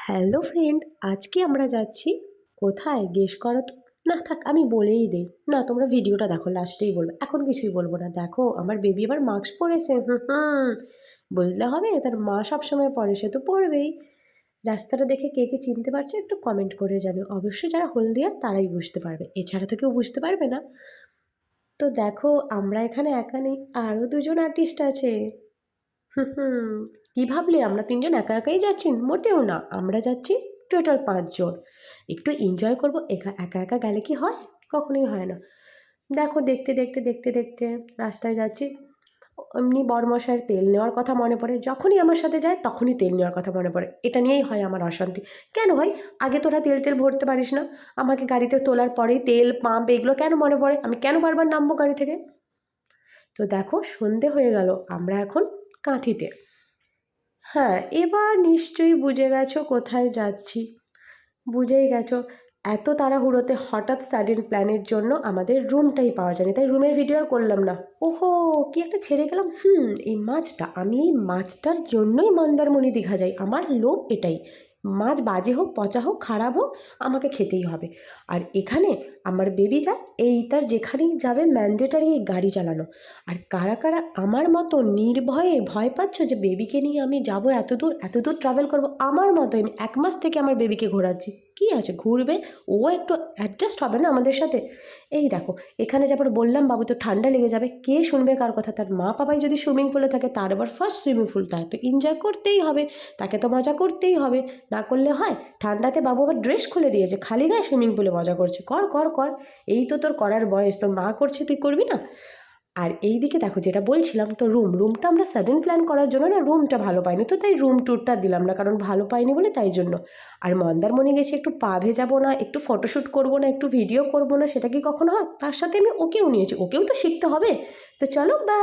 Hello friend, আজকে আমরা যাচ্ছি কোথায় গেস করো তো। না থাক, আমি বলেই দিই। না, তোমরা ভিডিওটা দেখো, লাস্টেই বলবো, এখন কিছুই বলবো না। দেখো আমার বেবি আবার মাস্ক পরেছে। বললে হবে, তার মা সবসময় পরে, সে তো পরবেই। রাস্তাটা দেখে কে কে চিনতে পারছে একটু কমেন্ট করে জানিও। অবশ্যই যারা হলদিয়ার তারাই বুঝতে পারবে, এছাড়া তো কেউ বুঝতে পারবে না। তো দেখো, আমরা এখানে একা নেই, আরও দুজন আর্টিস্ট আছে। হুম, কী ভাবলে আমরা তিনজন একা একাই যাচ্ছি? মোটেও না, আমরা যাচ্ছি টোটাল ৫ জন। একটু এনজয় করবো। একা একা গেলে কি হয়? কখনোই হয় না। দেখো, দেখতে দেখতে দেখতে দেখতে রাস্তায় যাচ্ছি, এমনি বরমশাইয়ের তেল নেওয়ার কথা মনে পড়ে। যখনই আমার সাথে যায় তখনই তেল নেওয়ার কথা মনে পড়ে। এটা নিয়েই হয় আমার অশান্তি। কেন ভাই, আগে তোরা তেল টেল ভরতে পারিস না? আমাকে গাড়িতে তোলার পরেই তেল পাম্প এগুলো কেন মনে পড়ে? আমি কেন বারবার নামবো গাড়ি থেকে? তো দেখো, সন্ধে হয়ে গেল, আমরা এখন কাঁথিতে। হ্যাঁ, এবার নিশ্চয়ই বুঝে গেছো কোথায় যাচ্ছি। বুঝেই গেছো। এত তাড়াহুড়োতে হঠাৎ সাডেন প্ল্যানের জন্য আমাদের রুমটাই পাওয়া যায়নি, তাই রুমের ভিডিও আর করলাম না। ওহো, কি একটা ছেড়ে গেলাম। এই মাছটা, আমি এই মাছটার জন্যই মন্দারমণি দীঘা যাই। আমার লোভ এটাই, মাছ বাজে হোক পচা হোক খারাপ হোক, আমাকে খেতেই হবে। আর এখানে আমার বেবি যায়, এই তার যেখানেই যাবে ম্যান্ডেটারি এই গাড়ি চালানো। আর কারা কারা আমার মতো নির্ভয়ে ভয় পাচ্ছ যে বেবিকে নিয়ে আমি যাব এত দূর ট্রাভেল করব? আমার মতো আমি 1 মাস থেকে আমার বেবিকে ঘোরাচ্ছি। কী আছে, ঘুরবে, ও একটু অ্যাডজাস্ট হবে না আমাদের সাথে? এই দেখো, এখানে যাবার বললাম বাবু তো ঠান্ডা লেগে যাবে, কে শুনবে কার কথা? তার মা বাবাই যদি সুইমিং পুলে থাকে, তার আবার ফার্স্ট সুইমিং পুল, তাই তো এনজয় করতেই হবে, তাকে তো মজা করতেই হবে। না করলে হয়? ঠান্ডাতে বাবু আবার ড্রেস খুলে দিয়েছে, খালি গায়ে সুইমিং পুলে মজা করছে। কর কর কর, এই তো তোর করার বয়স, তোর মা করছে, তুই করবি না? আর এই দিকে দেখো, যেটা বলছিলাম, তো রুমটা আমরা সাডেন প্ল্যান করার জন্য না, রুমটা ভালো পাইনি, তো তাই রুম ট্যুরটা দিলাম না, কারণ ভালো পাইনি বলে, তাই জন্য। আর মন্দারমণি গেছি একটু পা ভেজাবো না, একটু ফটোশ্যুট করবো না, একটু ভিডিও করবো না, সেটা কি কখনো হয়? তার সাথে আমি ওকেও নিয়েছি, ওকেও তো শিখতে হবে। তো চলো, বা